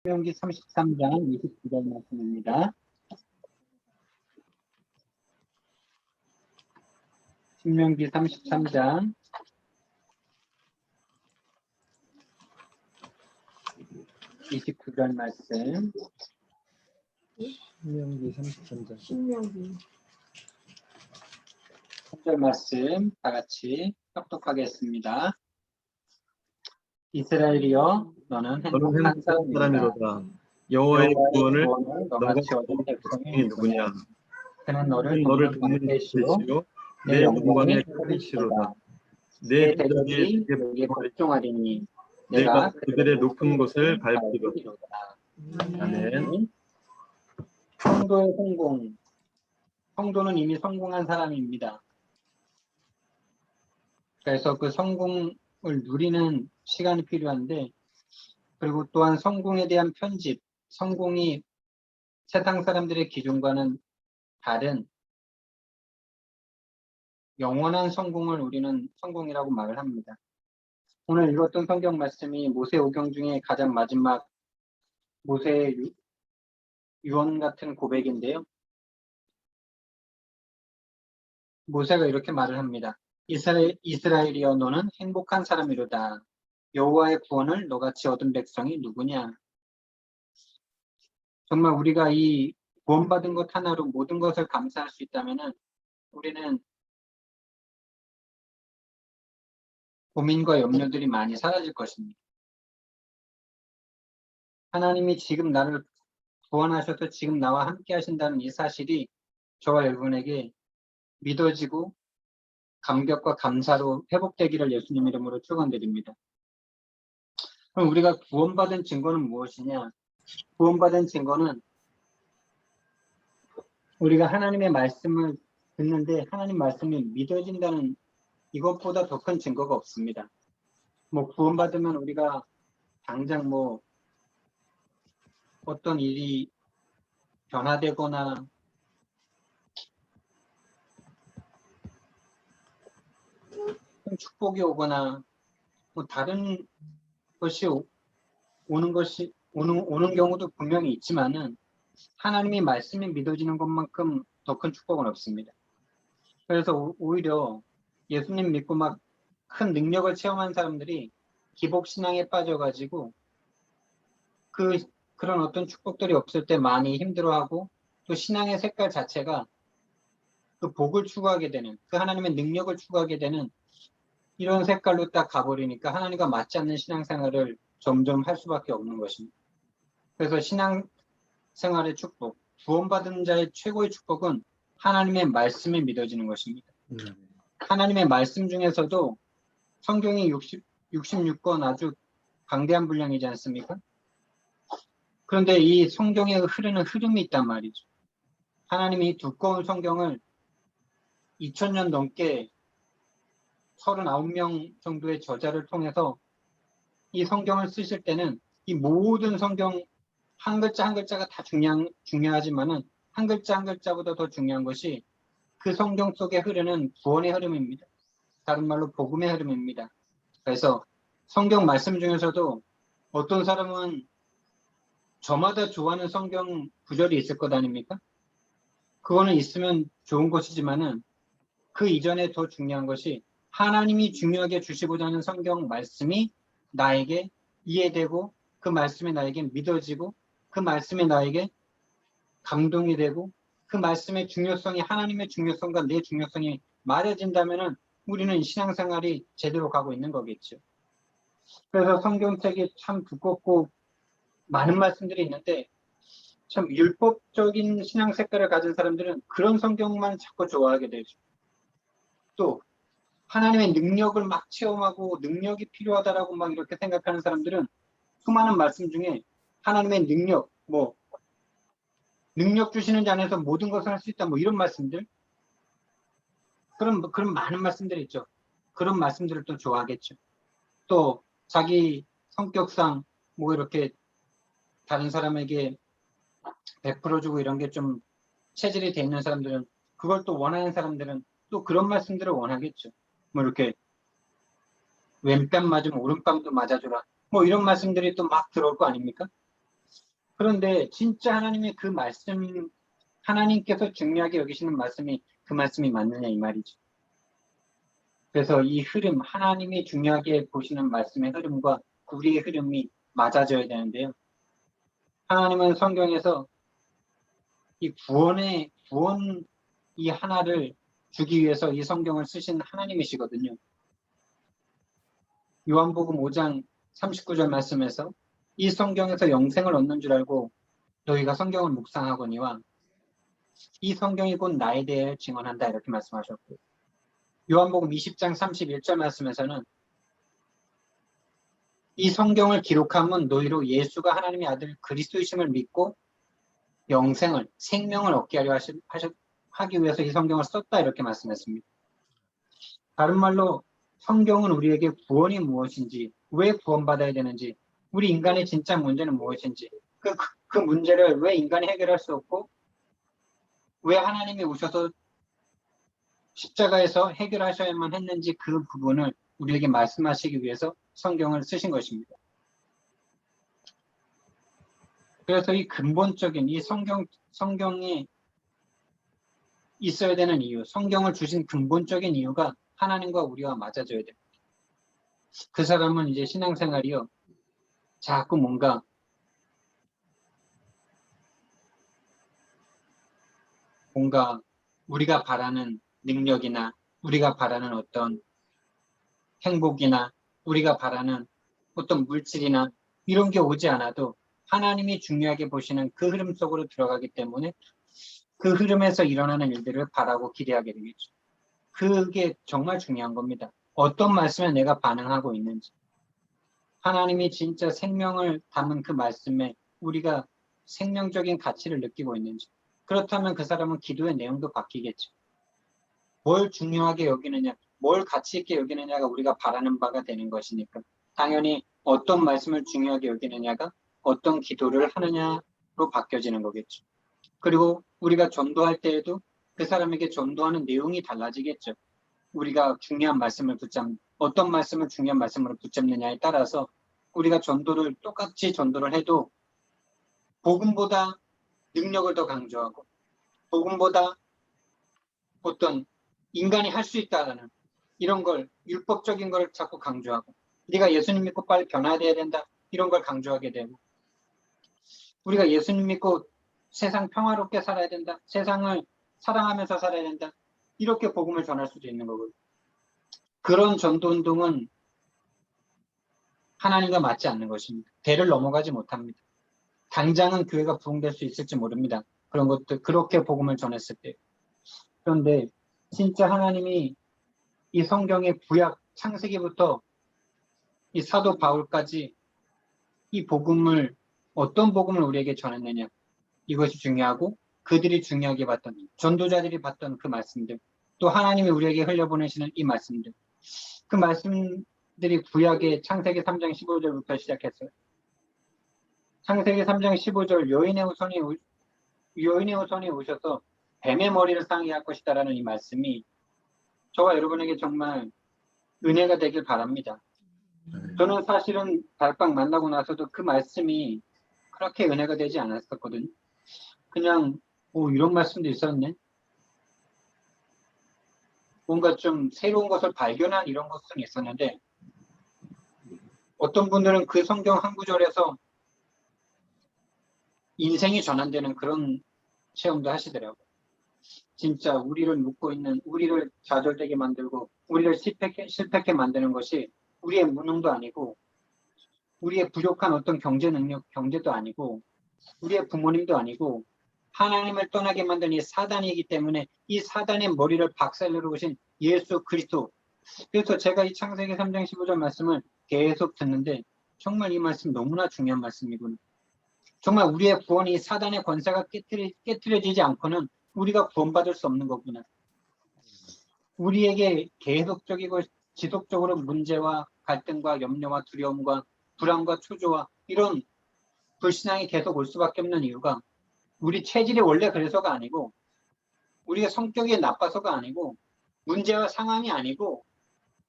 신명기 33장 29절 말씀입니다. 신명기 33장 29절 말씀. 신명기 33장. 신명기 3절 말씀 다 같이 똑똑하게 했습니다. 이스라엘이여 너는 행복한 사람이로다. 여호와의 구원을 너가 너같이 얻은 얻은 백성이 백성이 누구냐? 그는 너를 너를 돕는 돕는 방패시요 방패시요 내 내 영광의 영광의 크리시로다. 크리시로다. 내 대적이 대적이 너에게 복종하리니 내가 그들의 높은 곳을 밟기로다. 밟으리로다. 아멘. 성도의 성공. 성도는 이미 성공한 사람입니다. 그래서 그 성공을 누리는 시간이 필요한데, 그리고 또한 성공에 대한 편집, 성공이 세상 사람들의 기준과는 다른 영원한 성공을 우리는 성공이라고 말을 합니다. 오늘 읽었던 성경 말씀이 모세오경 중에 가장 마지막 모세의 유언 같은 고백인데요. 모세가 이렇게 말을 합니다. 이스라엘이여 너는 행복한 사람이로다. 여호와의 구원을 너같이 얻은 백성이 누구냐? 정말 우리가 이 구원받은 것 하나로 모든 것을 감사할 수 있다면 우리는 고민과 염려들이 많이 사라질 것입니다. 하나님이 지금 나를 구원하셔서 지금 나와 함께 하신다는 이 사실이 저와 여러분에게 믿어지고 감격과 감사로 회복되기를 예수님 이름으로 축원드립니다. 그럼 우리가 구원받은 증거는 무엇이냐? 구원받은 증거는 우리가 하나님의 말씀을 듣는데 하나님 말씀이 믿어진다는 이것보다 더 큰 증거가 없습니다. 구원받으면 우리가 당장 어떤 일이 변화되거나 축복이 오거나 다른 것이 오는 경우도 분명히 있지만은 하나님의 말씀이 믿어지는 것만큼 더 큰 축복은 없습니다. 그래서 오히려 예수님 믿고 막 큰 능력을 체험한 사람들이 기복신앙에 빠져가지고 그런 어떤 축복들이 없을 때 많이 힘들어하고 또 신앙의 색깔 자체가 그 복을 추구하게 되는 그 하나님의 능력을 추구하게 되는 이런 색깔로 딱 가버리니까 하나님과 맞지 않는 신앙생활을 점점 할 수밖에 없는 것입니다. 그래서 신앙생활의 축복, 구원받은 자의 최고의 축복은 하나님의 말씀이 믿어지는 것입니다. 하나님의 말씀 중에서도 성경이 66권 아주 방대한 분량이지 않습니까? 그런데 이 성경에 흐르는 흐름이 있단 말이죠. 하나님이 두꺼운 성경을 2000년 넘게 39명 정도의 저자를 통해서 이 성경을 쓰실 때는 이 모든 성경 한 글자 한 글자가 다 중요하지만은 한 글자 한 글자보다 더 중요한 것이 그 성경 속에 흐르는 구원의 흐름입니다. 다른 말로 복음의 흐름입니다. 그래서 성경 말씀 중에서도 어떤 사람은 저마다 좋아하는 성경 구절이 있을 것 아닙니까? 그거는 있으면 좋은 것이지만은 그 이전에 더 중요한 것이 하나님이 중요하게 주시고자 하는 성경 말씀이 나에게 이해되고 그 말씀이 나에게 믿어지고 그 말씀이 나에게 감동이 되고 그 말씀의 중요성이 하나님의 중요성과 내 중요성이 맞아진다면은 우리는 신앙생활이 제대로 가고 있는 거겠죠. 그래서 성경책이 참 두껍고 많은 말씀들이 있는데 참 율법적인 신앙 색깔을 가진 사람들은 그런 성경만 자꾸 좋아하게 되죠. 또 하나님의 능력을 막 체험하고 능력이 필요하다라고 막 이렇게 생각하는 사람들은 수많은 말씀 중에 하나님의 능력 주시는 자 안에서 모든 것을 할 수 있다 이런 말씀들 그런 많은 말씀들이 있죠. 그런 말씀들을 또 좋아하겠죠. 또 자기 성격상 이렇게 다른 사람에게 베풀어주고 이런 게 좀 체질이 돼 있는 사람들은 그걸 또 원하는 사람들은 또 그런 말씀들을 원하겠죠. 이렇게 왼뺨 맞으면 오른뺨도 맞아줘라. 이런 말씀들이 또 막 들어올 거 아닙니까? 그런데 진짜 하나님의 그 말씀, 하나님께서 중요하게 여기시는 말씀이 그 말씀이 맞느냐 이 말이죠. 그래서 이 흐름, 하나님이 중요하게 보시는 말씀의 흐름과 우리의 흐름이 맞아져야 되는데요. 하나님은 성경에서 이 구원 이 하나를 주기 위해서 이 성경을 쓰신 하나님이시거든요. 요한복음 5장 39절 말씀에서 이 성경에서 영생을 얻는 줄 알고 너희가 성경을 묵상하거니와 이 성경이 곧 나에 대해 증언한다 이렇게 말씀하셨고, 요한복음 20장 31절 말씀에서는 이 성경을 기록함은 너희로 예수가 하나님의 아들 그리스도이심을 믿고 영생을, 생명을 얻게 하려 하기 위해서 이 성경을 썼다 이렇게 말씀했습니다. 다른 말로 성경은 우리에게 구원이 무엇인지, 왜 구원받아야 되는지, 우리 인간의 진짜 문제는 무엇인지, 그 문제를 왜 인간이 해결할 수 없고 왜 하나님이 오셔서 십자가에서 해결하셔야만 했는지 그 부분을 우리에게 말씀하시기 위해서 성경을 쓰신 것입니다. 그래서 이 근본적인 이 성경이 있어야 되는 이유, 성경을 주신 근본적인 이유가 하나님과 우리와 맞아져야 됩니다. 그 사람은 이제 신앙생활이요, 자꾸 뭔가 우리가 바라는 능력이나 우리가 바라는 어떤 행복이나 우리가 바라는 어떤 물질이나 이런 게 오지 않아도 하나님이 중요하게 보시는 그 흐름 속으로 들어가기 때문에 그 흐름에서 일어나는 일들을 바라고 기대하게 되겠죠. 그게 정말 중요한 겁니다. 어떤 말씀에 내가 반응하고 있는지, 하나님이 진짜 생명을 담은 그 말씀에 우리가 생명적인 가치를 느끼고 있는지, 그렇다면 그 사람은 기도의 내용도 바뀌겠죠. 뭘 중요하게 여기느냐, 뭘 가치 있게 여기느냐가 우리가 바라는 바가 되는 것이니까 당연히 어떤 말씀을 중요하게 여기느냐가 어떤 기도를 하느냐로 바뀌어지는 거겠죠. 그리고 우리가 전도할 때에도 그 사람에게 전도하는 내용이 달라지겠죠. 우리가 중요한 말씀을 어떤 말씀을 중요한 말씀으로 붙잡느냐에 따라서 우리가 똑같이 전도를 해도 복음보다 능력을 더 강조하고 복음보다 어떤 인간이 할 수 있다는 이런 걸, 율법적인 걸 자꾸 강조하고, 네가 예수님 믿고 빨리 변화돼야 된다 이런 걸 강조하게 되고, 우리가 예수님 믿고 세상 평화롭게 살아야 된다, 세상을 사랑하면서 살아야 된다 이렇게 복음을 전할 수도 있는 거고요. 그런 전도운동은 하나님과 맞지 않는 것입니다. 대를 넘어가지 못합니다. 당장은 교회가 부흥될 수 있을지 모릅니다. 그런 것들, 그렇게 복음을 전했을 때. 그런데 진짜 하나님이 이 성경의 구약 창세기부터 이 사도 바울까지 이 복음을, 어떤 복음을 우리에게 전했느냐, 이것이 중요하고, 그들이 중요하게 봤던, 전도자들이 봤던 그 말씀들, 또 하나님이 우리에게 흘려보내시는 이 말씀들, 그 말씀들이 구약의 창세기 3장 15절부터 시작했어요. 창세기 3장 15절, 여인의 후손이 오셔서 뱀의 머리를 상하게 할 것이다라는 이 말씀이 저와 여러분에게 정말 은혜가 되길 바랍니다. 저는 사실은 달빵 만나고 나서도 그 말씀이 그렇게 은혜가 되지 않았었거든요. 그냥 이런 말씀도 있었네. 뭔가 좀 새로운 것을 발견한 이런 것은 있었는데, 어떤 분들은 그 성경 한 구절에서 인생이 전환되는 그런 체험도 하시더라고요. 진짜 우리를 묶고 있는, 우리를 좌절되게 만들고 우리를 실패하게 만드는 것이 우리의 무능도 아니고 우리의 부족한 어떤 경제도 아니고 우리의 부모님도 아니고 하나님을 떠나게 만든 이 사단이기 때문에 이 사단의 머리를 박살내러 오신 예수 그리스도. 그래서 제가 이 창세기 3장 15절 말씀을 계속 듣는데 정말 이 말씀 너무나 중요한 말씀이구나. 정말 우리의 구원이 사단의 권세가 깨트려지지 않고는 우리가 구원받을 수 없는 거구나. 우리에게 계속적이고 지속적으로 문제와 갈등과 염려와 두려움과 불안과 초조와 이런 불신앙이 계속 올 수밖에 없는 이유가 우리 체질이 원래 그래서가 아니고 우리가 성격이 나빠서가 아니고 문제와 상황이 아니고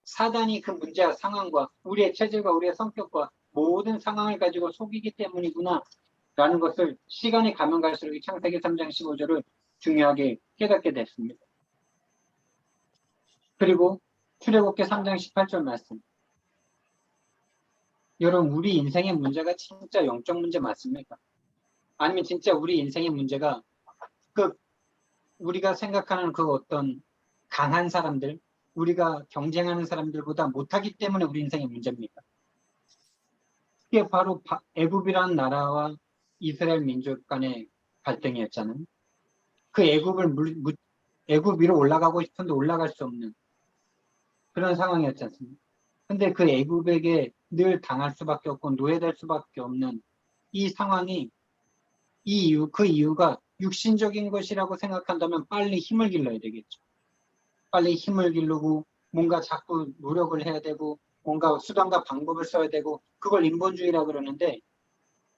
사단이 그 문제와 상황과 우리의 체질과 우리의 성격과 모든 상황을 가지고 속이기 때문이구나. 라는 것을 시간이 가면 갈수록 이 창세기 3장 15절을 중요하게 깨닫게 됐습니다. 그리고 출애굽기 3장 18절 말씀. 여러분, 우리 인생의 문제가 진짜 영적 문제 맞습니까? 아니면 진짜 우리 인생의 문제가 우리가 생각하는 그 어떤 강한 사람들, 우리가 경쟁하는 사람들보다 못하기 때문에 우리 인생의 문제입니까? 그게 바로 애굽이라는 나라와 이스라엘 민족 간의 갈등이었잖아요. 그 애굽 위로 올라가고 싶은데 올라갈 수 없는 그런 상황이었지 않습니까? 근데 그 애굽에게 늘 당할 수밖에 없고 노예될 수밖에 없는 이 상황이 그 이유가 육신적인 것이라고 생각한다면 빨리 힘을 길러야 되겠죠. 빨리 힘을 기르고 뭔가 자꾸 노력을 해야 되고 뭔가 수단과 방법을 써야 되고 그걸 인본주의라고 그러는데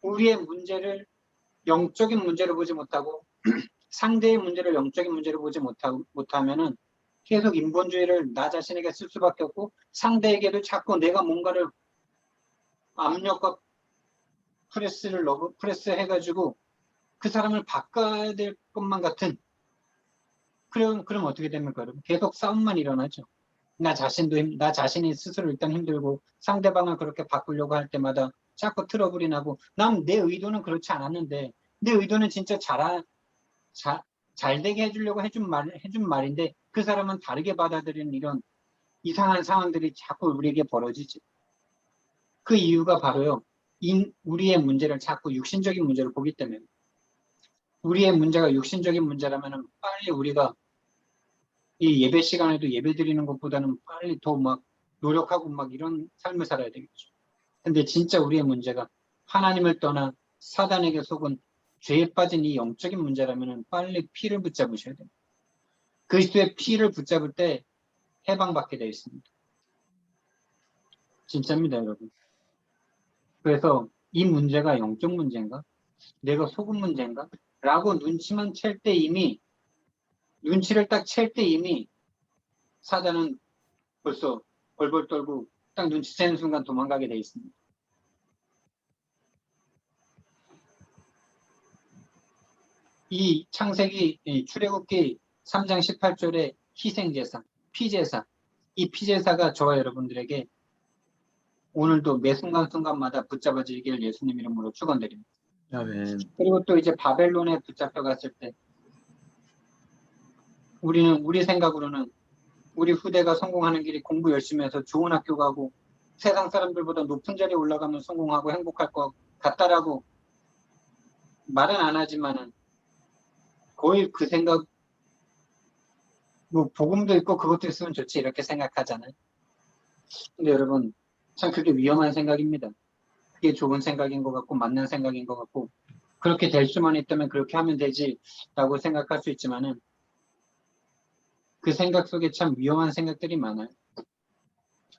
우리의 문제를 영적인 문제로 보지 못하고 상대의 문제를 영적인 문제로 보지 못하면은 계속 인본주의를 나 자신에게 쓸 수밖에 없고 상대에게도 자꾸 내가 뭔가를 압력과 프레스 해가지고 그 사람을 바꿔야 될 것만 같은 그럼 어떻게 됩니까? 여러분? 계속 싸움만 일어나죠. 나 자신이 스스로 일단 힘들고 상대방을 그렇게 바꾸려고 할 때마다 자꾸 트러블이 나고 난 내 의도는 그렇지 않았는데 내 의도는 진짜 잘 되게 해주려고 해준 말인데 그 사람은 다르게 받아들이는 이런 이상한 상황들이 자꾸 우리에게 벌어지지. 그 이유가 바로요. 우리의 문제를 자꾸 육신적인 문제로 보기 때문에 우리의 문제가 육신적인 문제라면 빨리 우리가 이 예배 시간에도 예배 드리는 것보다는 빨리 더 막 노력하고 막 이런 삶을 살아야 되겠죠. 근데 진짜 우리의 문제가 하나님을 떠나 사단에게 속은 죄에 빠진 이 영적인 문제라면 빨리 피를 붙잡으셔야 됩니다. 그리스도의 피를 붙잡을 때 해방받게 되어 있습니다. 진짜입니다, 여러분. 그래서 이 문제가 영적 문제인가? 내가 속은 문제인가? 라고 눈치를 딱 챌 때 이미 사단은 벌써 벌벌 떨고 딱 눈치채는 순간 도망가게 돼 있습니다. 이 출애굽기 3장 18절의 희생제사, 피제사, 이 피제사가 저와 여러분들에게 오늘도 매 순간순간마다 붙잡아지길 예수님 이름으로 축원드립니다. 아멘. 그리고 또 이제 바벨론에 붙잡혀갔을 때 우리 생각으로는 우리 후대가 성공하는 길이 공부 열심히 해서 좋은 학교 가고 세상 사람들보다 높은 자리에 올라가면 성공하고 행복할 것 같다라고 말은 안 하지만은 거의 그 생각, 뭐 복음도 있고 그것도 있으면 좋지 이렇게 생각하잖아요. 근데 여러분 참 그게 위험한 생각입니다. 그게 좋은 생각인 것 같고 맞는 생각인 것 같고 그렇게 될 수만 있다면 그렇게 하면 되지라고 생각할 수 있지만은 그 생각 속에 참 위험한 생각들이 많아요.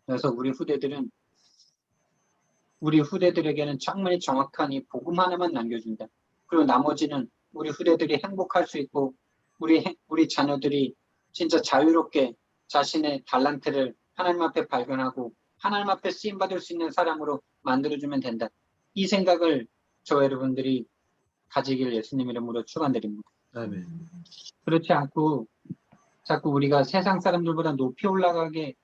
그래서 우리 후대들에게는 정말 정확한 이 복음 하나만 남겨준다. 그리고 나머지는 우리 후대들이 행복할 수 있고 우리 자녀들이 진짜 자유롭게 자신의 달란트를 하나님 앞에 발견하고 하나님 앞에 쓰임받을 수 있는 사람으로 만들어주면 된다. 이 생각을 저 여러분들이 가지길 예수님 이름으로 축원드립니다. 아멘. 그렇지 않고 자꾸 우리가 세상 사람들보다 높이 올라가는 게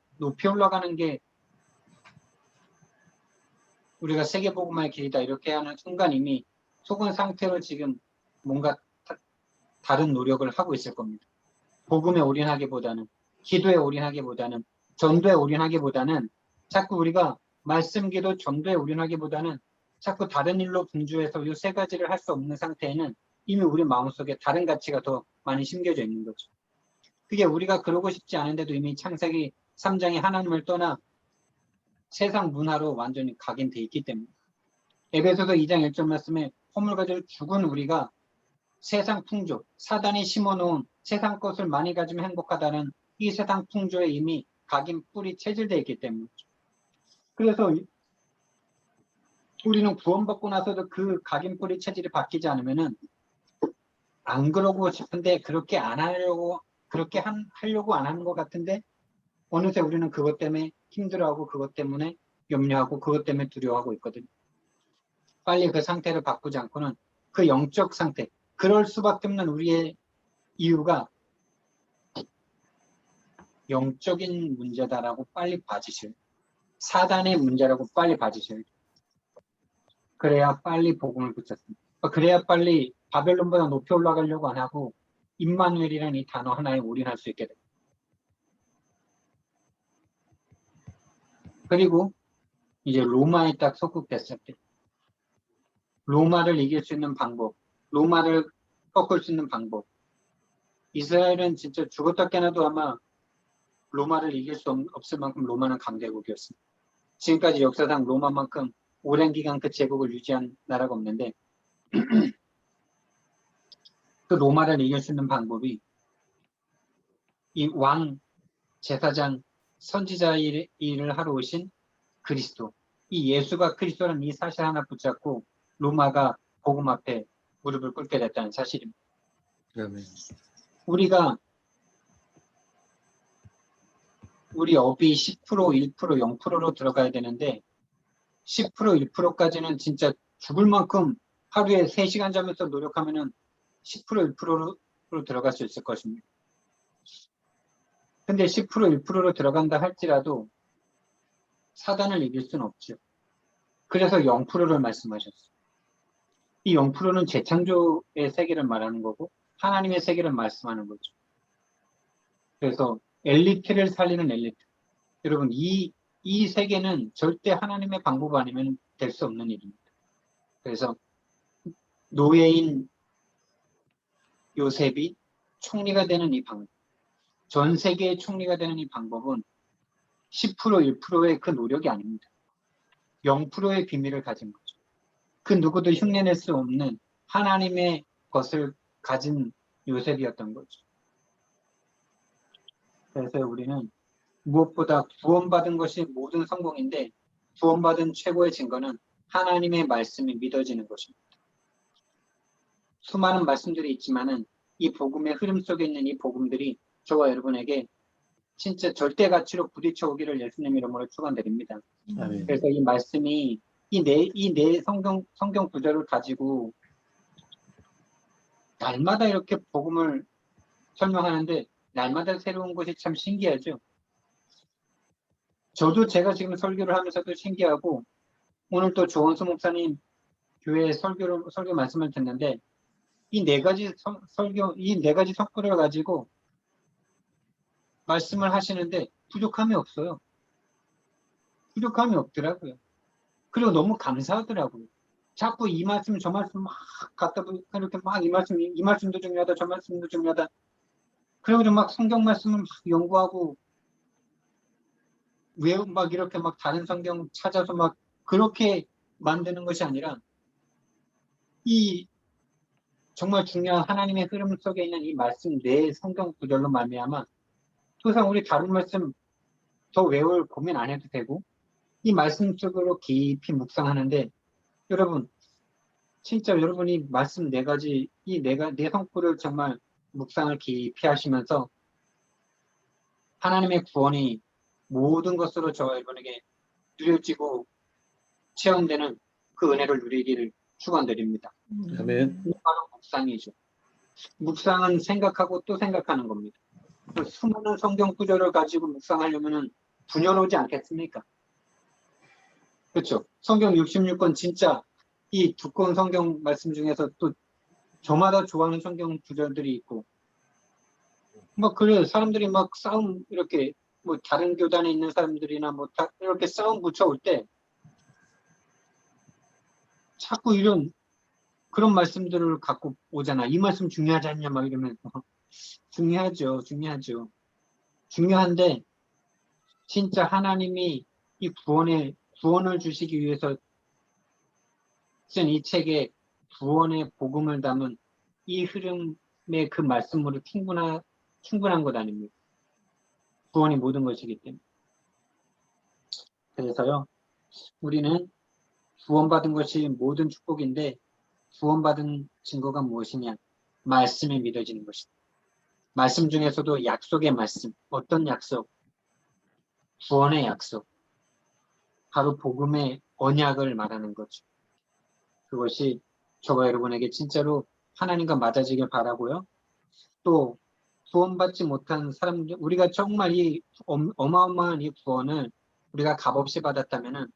우리가 세계복음화의 길이다 이렇게 하는 순간 이미 속은 상태로 지금 뭔가 다른 노력을 하고 있을 겁니다. 복음에 올인하기보다는 기도에 올인하기보다는 전도에 올인하기보다는 자꾸 우리가 말씀기도 전도에 올인하기보다는 자꾸 다른 일로 분주해서 이 세 가지를 할 수 없는 상태에는 이미 우리 마음속에 다른 가치가 더 많이 심겨져 있는 거죠. 그게 우리가 그러고 싶지 않은데도 이미 창세기 3장이 하나님을 떠나 세상 문화로 완전히 각인돼 있기 때문에 에베소서 2장 1절 말씀에 허물 가지고 죽은 우리가 세상 풍조, 사단이 심어놓은 세상 것을 많이 가지면 행복하다는 이 세상 풍조에 이미 각인 뿌리 체질되어 있기 때문이죠. 그래서 우리는 구원받고 나서도 그 각인 뿌리 체질이 바뀌지 않으면은 안 그러고 싶은데 그렇게 하려고 안 하는 것 같은데 어느새 우리는 그것 때문에 힘들어하고 그것 때문에 염려하고 그것 때문에 두려워하고 있거든요. 빨리 그 상태를 바꾸지 않고는 그 영적 상태, 그럴 수밖에 없는 우리의 이유가 영적인 문제다라고 빨리 봐주셔요. 사단의 문제라고 빨리 봐주셔요. 그래야 빨리 복음을 붙였습니다. 그래야 빨리 바벨론보다 높이 올라가려고 안 하고 임마누엘이라는 이 단어 하나에 올인할 수 있게 됩니다. 그리고 이제 로마에 딱 속국됐을 때 로마를 이길 수 있는 방법, 로마를 꺾을 수 있는 방법. 이스라엘은 진짜 죽었다 깨나도 아마 로마를 이길 수 없을 만큼 로마는 강대국이었습니다. 지금까지 역사상 로마만큼 오랜 기간 그 제국을 유지한 나라가 없는데 그 로마를 이길 수 있는 방법이 이 왕, 제사장, 선지자 일을 하러 오신 그리스도, 이 예수가 그리스도라는 이 사실 하나 붙잡고 로마가 복음 앞에 무릎을 꿇게 됐다는 사실입니다. 아멘. 우리 업이 10%, 1%, 0%로 들어가야 되는데 10%, 1%까지는 진짜 죽을 만큼 하루에 3시간 자면서 노력하면은 10%, 1%로 들어갈 수 있을 것입니다. 근데 10%, 1%로 들어간다 할지라도 사단을 이길 수는 없죠. 그래서 0%를 말씀하셨어요. 이 0%는 재창조의 세계를 말하는 거고 하나님의 세계를 말씀하는 거죠. 그래서 엘리트를 살리는 엘리트. 여러분 이 세계는 절대 하나님의 방법 아니면 될 수 없는 일입니다. 그래서 노예인 요셉이 총리가 되는 이 방법, 전 세계의 총리가 되는 이 방법은 10%, 1%의 그 노력이 아닙니다. 0%의 비밀을 가진 거죠. 그 누구도 흉내낼 수 없는 하나님의 것을 가진 요셉이었던 거죠. 그래서 우리는 무엇보다 구원받은 것이 모든 성공인데 구원받은 최고의 증거는 하나님의 말씀이 믿어지는 것입니다. 수많은 말씀들이 있지만은 이 복음의 흐름 속에 있는 이 복음들이 저와 여러분에게 진짜 절대 가치로 부딪혀 오기를 예수님 이름으로 축원드립니다. 아멘. 그래서 이 말씀이 이 네 성경 구절을 가지고 날마다 이렇게 복음을 설명하는데 날마다 새로운 것이 참 신기하죠. 저도 제가 지금 설교를 하면서도 신기하고 오늘 또 조원수 목사님 교회 설교 말씀을 듣는데 이 네 가지 성구를 가지고 말씀을 하시는데 부족함이 없어요. 부족함이 없더라고요. 그리고 너무 감사하더라고요. 자꾸 이 말씀 저 말씀 막 갖다 이렇게 막 이 말씀도 중요하다 저 말씀도 중요하다. 그래가지고 막 성경 말씀을 막 연구하고 왜 막 이렇게 막 다른 성경 찾아서 막 그렇게 만드는 것이 아니라 이 정말 중요한 하나님의 흐름 속에 있는 이 말씀 내 성경 구절로 말미암아 더 이상 우리 다른 말씀 더 외울 고민 안 해도 되고 이 말씀 속으로 깊이 묵상하는데 여러분 진짜 여러분이 말씀 네 가지 네 성구를 정말 묵상을 깊이 하시면서 하나님의 구원이 모든 것으로 저와 여러분에게 누려지고 체험되는 그 은혜를 누리기를 축원드립니다. 아멘. 바로 묵상이죠. 묵상은 생각하고 또 생각하는 겁니다. 수많은 성경 구절을 가지고 묵상하려면은 분열오지 않겠습니까? 그렇죠. 성경 66권 진짜 이 두꺼운 성경 말씀 중에서 또 저마다 좋아하는 성경 구절들이 있고 막 그래 사람들이 막 싸움 이렇게 뭐 다른 교단에 있는 사람들이나 뭐 다 이렇게 싸움 붙여올 때 자꾸 이런 그런 말씀들을 갖고 오잖아. 이 말씀 중요하지 않냐 막 이러면 중요하죠. 중요한데 진짜 하나님이 이 구원을 주시기 위해서 쓴 이 책에 구원의 복음을 담은 이 흐름의 그 말씀으로 충분한 것 아닙니까? 구원이 모든 것이기 때문에. 그래서요, 우리는 구원받은 것이 모든 축복인데 구원받은 증거가 무엇이냐? 말씀에 믿어지는 것이다. 말씀 중에서도 약속의 말씀. 어떤 약속? 구원의 약속. 바로 복음의 언약을 말하는 거죠. 그것이 저와 여러분에게 진짜로 하나님과 맞아지길 바라고요. 또 구원받지 못한 사람들, 우리가 정말 이 어마어마한 이 구원을 우리가 값없이 받았다면은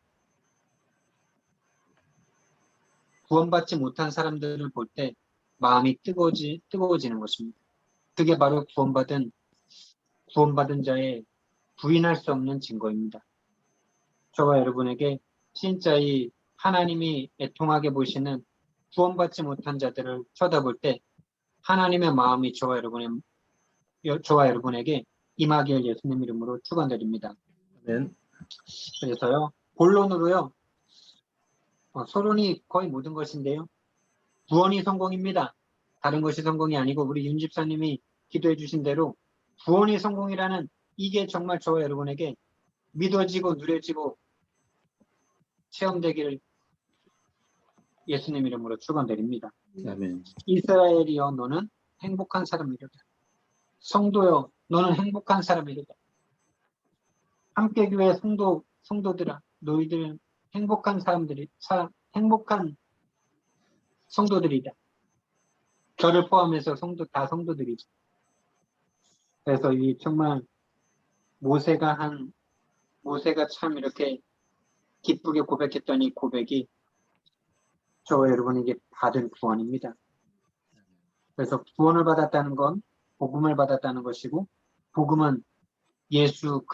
구원받지 못한 사람들을 볼 때 마음이 뜨거워지는 것입니다. 그게 바로 구원받은 자의 부인할 수 없는 증거입니다. 저와 여러분에게 진짜 이 하나님이 애통하게 보시는 구원받지 못한 자들을 쳐다볼 때 하나님의 마음이 저와 여러분에게 임하길 예수님 이름으로 축원드립니다. 아멘. 그래서요, 본론으로요, 서론이 거의 모든 것인데요. 구원이 성공입니다. 다른 것이 성공이 아니고 우리 윤 집사님이 기도해 주신 대로 구원이 성공이라는 이게 정말 저와 여러분에게 믿어지고 누려지고 체험되기를 예수님 이름으로 축원드립니다. 아멘. 이스라엘이여 너는 행복한 사람이로다. 성도여 너는 행복한 사람이로다. 함께교회 성도들아 너희들은 행복한 행복한 성도들이다. 저를 포함해서 다 성도들이죠. 그래서 이 정말 모세가 참 이렇게 기쁘게 고백했던 이 고백이 저와 여러분에게 받은 구원입니다. 그래서 구원을 받았다는 건 복음을 받았다는 것이고, 복음은 예수가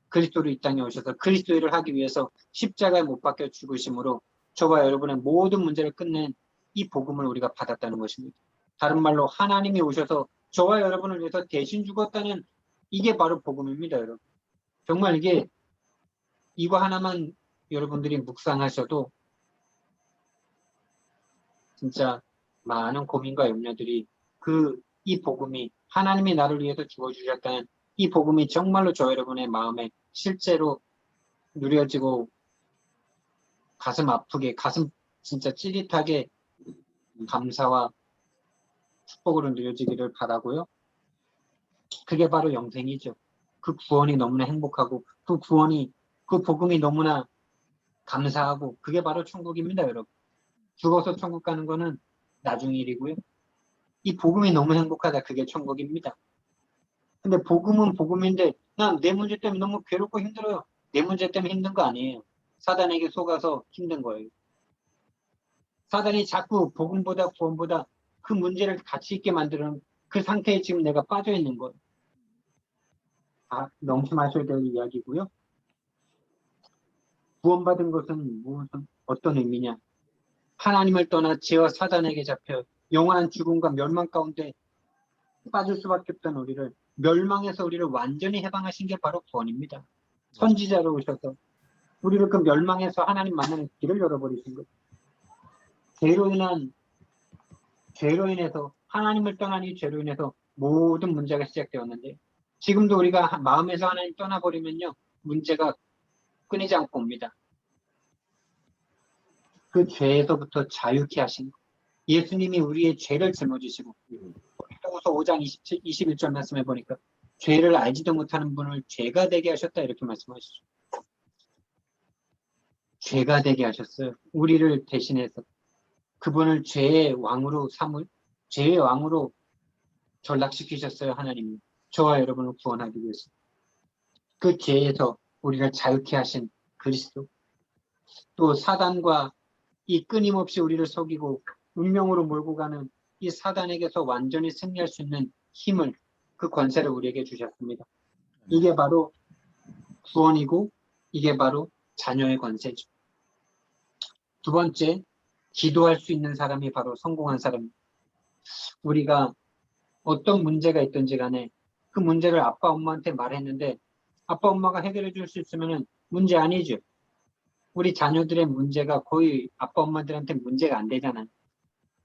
그리스도로 이 땅에 오셔서 그리스도 일을 하기 위해서 십자가에 못 박혀 죽으심으로 저와 여러분의 모든 문제를 끝낸 이 복음을 우리가 받았다는 것입니다. 다른 말로 하나님이 오셔서 저와 여러분을 위해서 대신 죽었다는 이게 바로 복음입니다, 여러분. 정말 이거 하나만 여러분들이 묵상하셔도 진짜 많은 고민과 염려들이 이 복음이 하나님이 나를 위해서 주어주셨다는 이 복음이 정말로 저 여러분의 마음에 실제로 누려지고 가슴 아프게 가슴 진짜 찌릿하게 감사와 축복으로 누려지기를 바라고요. 그게 바로 영생이죠. 그 구원이 너무나 행복하고 그 복음이 너무나 감사하고 그게 바로 천국입니다, 여러분. 죽어서 천국 가는 거는 나중 일이고요. 이 복음이 너무 행복하다. 그게 천국입니다. 근데 복음은 복음인데 난 내 문제 때문에 너무 괴롭고 힘들어요. 내 문제 때문에 힘든 거 아니에요. 사단에게 속아서 힘든 거예요. 사단이 자꾸 복음보다 구원보다 그 문제를 가치 있게 만드는 그 상태에 지금 내가 빠져 있는 거예요. 명심하셔야 될 이야기고요. 구원받은 것은 어떤 의미냐? 하나님을 떠나 죄와 사단에게 잡혀 영원한 죽음과 멸망 가운데 빠질 수밖에 없던 우리를 멸망에서 우리를 완전히 해방하신 게 바로 구원입니다. 선지자로 오셔서 우리를 그 멸망에서 하나님 만나는 길을 열어버리신 것. 죄로 인해서 하나님을 떠난 이 죄로 인해서 모든 문제가 시작되었는데 지금도 우리가 마음에서 하나님 떠나버리면요 문제가 끊이지 않고 옵니다. 그 죄에서부터 자유케 하신 것. 예수님이 우리의 죄를 짊어지시고 고린도후서 5장 21절 말씀해 보니까 죄를 알지도 못하는 분을 죄가 되게 하셨다 이렇게 말씀하시죠. 죄가 되게 하셨어요. 우리를 대신해서 그분을 죄의 왕으로 전락시키셨어요. 하나님이 저와 여러분을 구원하기 위해서 그 죄에서 우리를 자유케 하신 그리스도, 또 사단과 이 끊임없이 우리를 속이고 운명으로 몰고 가는 이 사단에게서 완전히 승리할 수 있는 힘을, 그 권세를 우리에게 주셨습니다. 이게 바로 구원이고 이게 바로 자녀의 권세죠. 두 번째, 기도할 수 있는 사람이 바로 성공한 사람입니다. 우리가 어떤 문제가 있든지 간에 그 문제를 아빠 엄마한테 말했는데 아빠 엄마가 해결해 줄 수 있으면 문제 아니죠. 우리 자녀들의 문제가 거의 아빠 엄마들한테 문제가 안 되잖아요.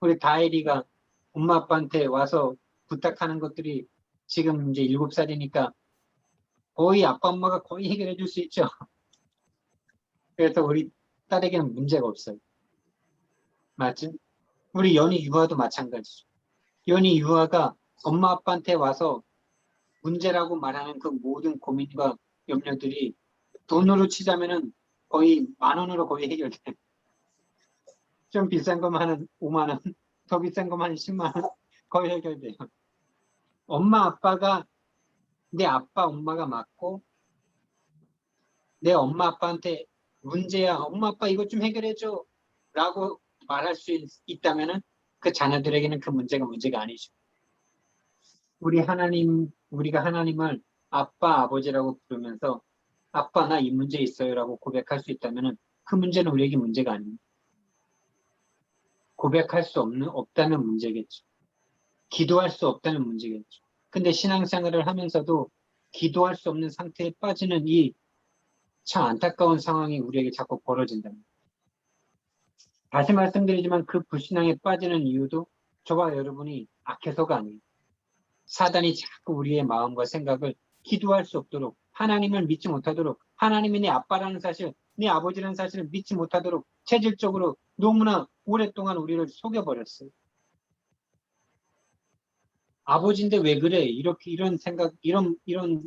우리 다혜리가 엄마 아빠한테 와서 부탁하는 것들이 지금 이제 7살이니까 거의 아빠 엄마가 거의 해결해 줄 수 있죠. 그래서 우리 딸에게는 문제가 없어요. 맞죠? 우리 연희 유아도 마찬가지죠. 연희 유아가 엄마 아빠한테 와서 문제라고 말하는 그 모든 고민과 염려들이 돈으로 치자면은 거의 10,000원으로 거의 해결돼요. 좀 비싼 것만 한 5만 원, 더 비싼 것만 한 10만 원 거의 해결돼요. 엄마 아빠가 내 아빠 엄마가 맞고 내 엄마 아빠한테 문제야 엄마 아빠 이것 좀 해결해줘 라고 말할 수 있다면은 그 자녀들에게는 그 문제가 아니죠. 우리가 하나님을 아빠 아버지라고 부르면서 아빠 나 이 문제 있어요 라고 고백할 수 있다면은 그 문제는 우리에게 문제가 아닙니다. 고백할 수 없다면 문제겠죠. 기도할 수 없다는 문제겠죠. 근데 신앙생활을 하면서도 기도할 수 없는 상태에 빠지는 이 참 안타까운 상황이 우리에게 자꾸 벌어진답니다. 다시 말씀드리지만 그 불신앙에 빠지는 이유도 저와 여러분이 악해서가 아니에요. 사단이 자꾸 우리의 마음과 생각을 기도할 수 없도록 하나님을 믿지 못하도록 하나님이 내 아빠라는 사실, 내 아버지라는 사실을 믿지 못하도록 체질적으로 너무나 오랫동안 우리를 속여버렸어요. 아버지인데 왜 그래? 이런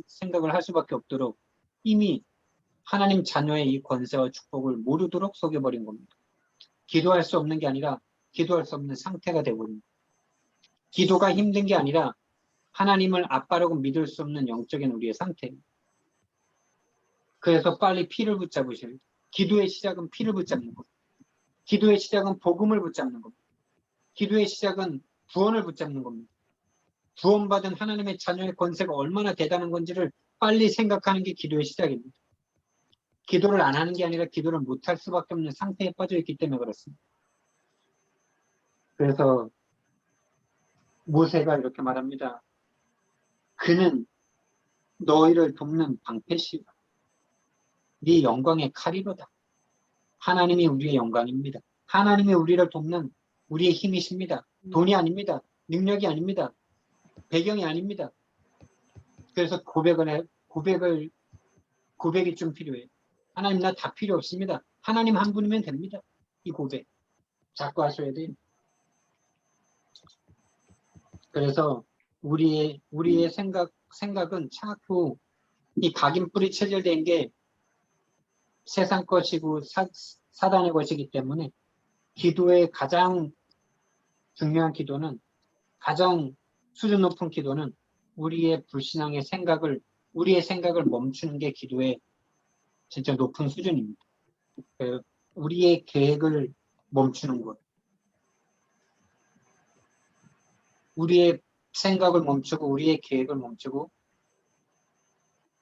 생각을 할 수밖에 없도록 이미 하나님 자녀의 이 권세와 축복을 모르도록 속여버린 겁니다. 기도할 수 없는 게 아니라 기도할 수 없는 상태가 되어버립니다. 기도가 힘든 게 아니라 하나님을 아빠라고 믿을 수 없는 영적인 우리의 상태입니다. 그래서 빨리 피를 붙잡으셔야 돼요. 기도의 시작은 피를 붙잡는 겁니다. 기도의 시작은 복음을 붙잡는 겁니다. 기도의 시작은 구원을 붙잡는 겁니다. 구원받은 하나님의 자녀의 권세가 얼마나 대단한 건지를 빨리 생각하는 게 기도의 시작입니다. 기도를 안 하는 게 아니라 기도를 못할 수밖에 없는 상태에 빠져 있기 때문에 그렇습니다. 그래서 모세가 이렇게 말합니다. 그는 너희를 돕는 방패시다. 네 영광의 칼이로다. 하나님이 우리의 영광입니다. 하나님이 우리를 돕는 우리의 힘이십니다. 돈이 아닙니다. 능력이 아닙니다. 배경이 아닙니다. 그래서 고백이 좀 필요해요. 하나님 나 다 필요 없습니다. 하나님 한 분이면 됩니다. 이 고백 자꾸 하셔야 돼요. 그래서 우리의 생각은 자꾸 이 각인뿌리 체질된 게 세상 것이고 사단의 것이기 때문에 기도의 가장 중요한 기도는 가장 수준 높은 기도는 우리의 생각을 멈추는 게 기도의 진짜 높은 수준입니다. 우리의 계획을 멈추는 것. 우리의 생각을 멈추고 우리의 계획을 멈추고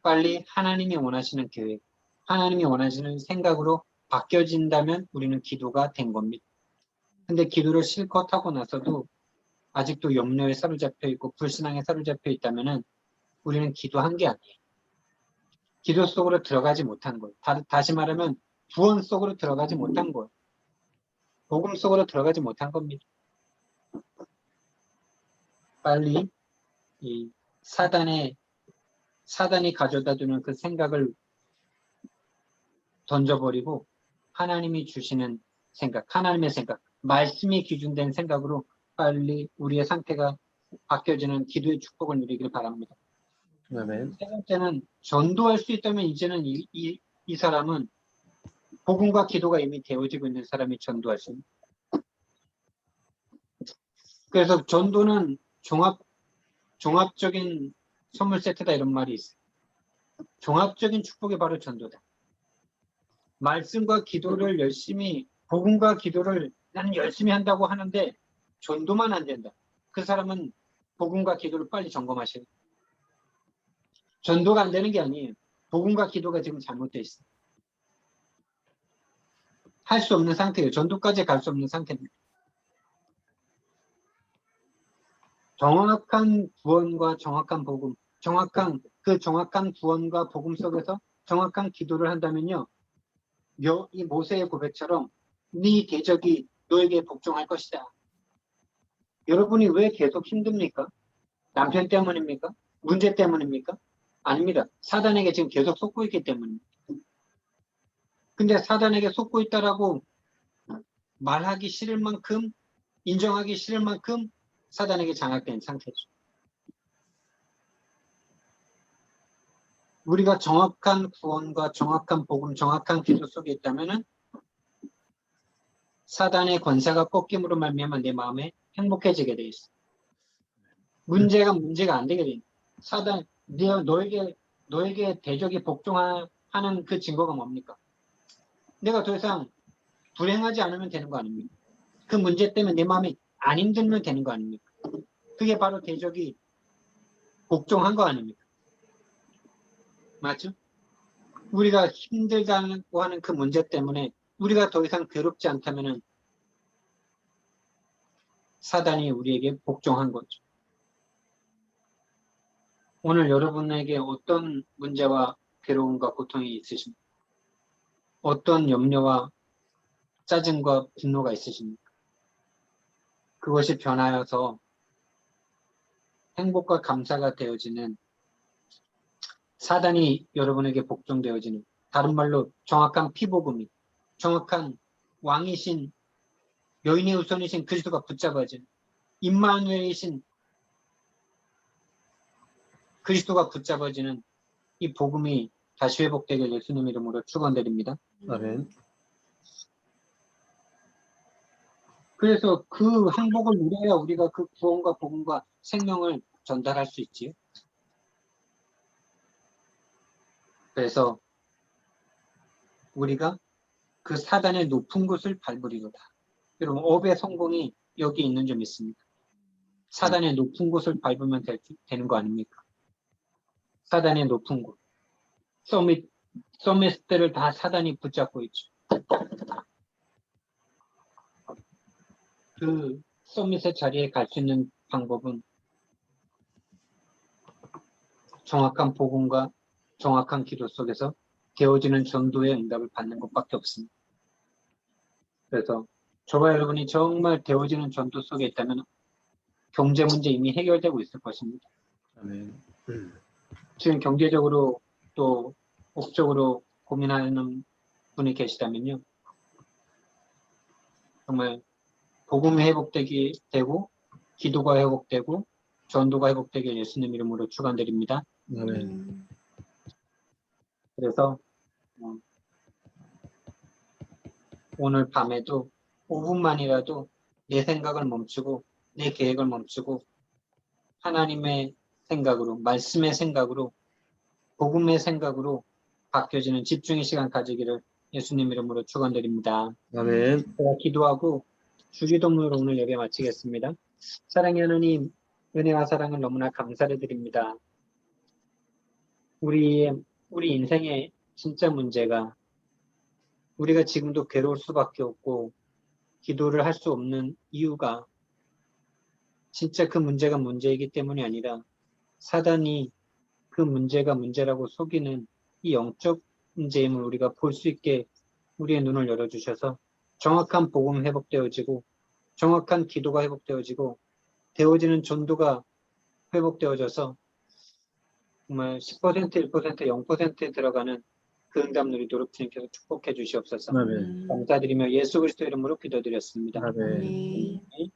빨리 하나님이 원하시는 계획, 하나님이 원하시는 생각으로 바뀌어진다면 우리는 기도가 된 겁니다. 근데 기도를 실컷 하고 나서도 아직도 염려에 사로잡혀 있고 불신앙에 사로잡혀 있다면 우리는 기도한 게 아니에요. 기도 속으로 들어가지 못한 거예요. 다시 말하면 구원 속으로 들어가지 못한 거예요. 복음 속으로 들어가지 못한 겁니다. 빨리 이 사단이 가져다 주는 그 생각을 던져버리고 하나님이 주시는 생각, 하나님의 생각, 말씀이 기준된 생각으로 빨리 우리의 상태가 바뀌어지는 기도의 축복을 누리길 바랍니다. 아멘. 세 번째는 전도할 수 있다면 이제는 이 사람은 복음과 기도가 이미 되어지고 있는 사람이 전도할 수 있습니다. 그래서 전도는 종합적인 선물 세트다 이런 말이 있어요. 종합적인 축복이 바로 전도다. 말씀과 기도를 복음과 기도를 나는 열심히 한다고 하는데 전도만 안 된다. 그 사람은 복음과 기도를 빨리 점검하셔야 돼요. 전도가 안 되는 게 아니에요. 복음과 기도가 지금 잘못되어 있어요. 할 수 없는 상태예요. 전도까지 갈 수 없는 상태입니다. 정확한 구원과 정확한 복음, 정확한 구원과 복음 속에서 정확한 기도를 한다면요. 이 모세의 고백처럼 네 대적이 너에게 복종할 것이다. 여러분이 왜 계속 힘듭니까? 남편 때문입니까? 문제 때문입니까? 아닙니다. 사단에게 지금 계속 속고 있기 때문입니다. 근데 사단에게 속고 있다라고 말하기 싫을 만큼 인정하기 싫을 만큼 사단에게 장악된 상태죠. 우리가 정확한 구원과 정확한 복음, 정확한 기도 속에 있다면은 사단의 권세가 꺾임으로 말미암아 내 마음에 행복해지게 돼 있어. 문제가 안 되게 돼 있어. 사단, 너에게 대적이 복종하는 그 증거가 뭡니까? 내가 더 이상 불행하지 않으면 되는 거 아닙니까? 그 문제 때문에 내 마음이 안 힘들면 되는 거 아닙니까? 그게 바로 대적이 복종한 거 아닙니까? 맞죠? 우리가 힘들다고 하는 그 문제 때문에 우리가 더 이상 괴롭지 않다면은 사단이 우리에게 복종한 거죠. 오늘 여러분에게 어떤 문제와 괴로움과 고통이 있으십니까? 어떤 염려와 짜증과 분노가 있으십니까? 그것이 변하여서 행복과 감사가 되어지는 사단이 여러분에게 복종되어지는, 다른 말로 정확한 피복음이, 정확한 왕이신 여인의 우선이신 그리스도가 붙잡아진 임마누엘이신 그리스도가 붙잡아지는 이 복음이 다시 회복되게 예수님 이름으로 축원드립니다. 아멘. 그래서 그 행복을 누려야 우리가 그 구원과 복음과 생명을 전달할 수 있지요. 그래서 우리가 그 사단의 높은 곳을 밟으리로다. 여러분, 업의 성공이 여기 있는 점 있습니다. 사단의 높은 곳을 밟으면 되는 거 아닙니까? 사단의 높은 곳. 서밋들을 다 사단이 붙잡고 있죠. 그 서밋의 자리에 갈 수 있는 방법은 정확한 복음과 정확한 기도 속에서 되어지는 전도의 응답을 받는 것밖에 없습니다. 그래서 저와 여러분이 정말 되어지는 전도 속에 있다면 경제 문제 이미 해결되고 있을 것입니다. 아멘. 지금 경제적으로 또 업적으로 고민하는 분이 계시다면요. 정말 복음이 되고 기도가 회복되고 전도가 회복되게 예수님 이름으로 축원드립니다. 아멘. 그래서 오늘 밤에도 5분만이라도 내 생각을 멈추고 내 계획을 멈추고 하나님의 생각으로, 말씀의 생각으로, 복음의 생각으로 바뀌어지는 집중의 시간 가지기를 예수님 이름으로 축원드립니다. 아멘. 제가 기도하고 주기도문으로 오늘 예배 마치겠습니다. 사랑의 하나님, 은혜와 사랑을 너무나 감사를 드립니다. 우리 인생의 진짜 문제가 우리가 지금도 괴로울 수밖에 없고 기도를 할 수 없는 이유가 진짜 그 문제가 문제이기 때문이 아니라 사단이 그 문제가 문제라고 속이는 이 영적 문제임을 우리가 볼 수 있게 우리의 눈을 열어주셔서 정확한 복음 회복되어지고 정확한 기도가 회복되어지고 되어지는 전도가 회복되어져서 정말 10%, 1%, 0%에 들어가는 그 응답 누리도록 주님께서 축복해 주시옵소서. 아멘. 감사드리며 예수 그리스도 이름으로 기도드렸습니다. 아멘. 네. 아멘.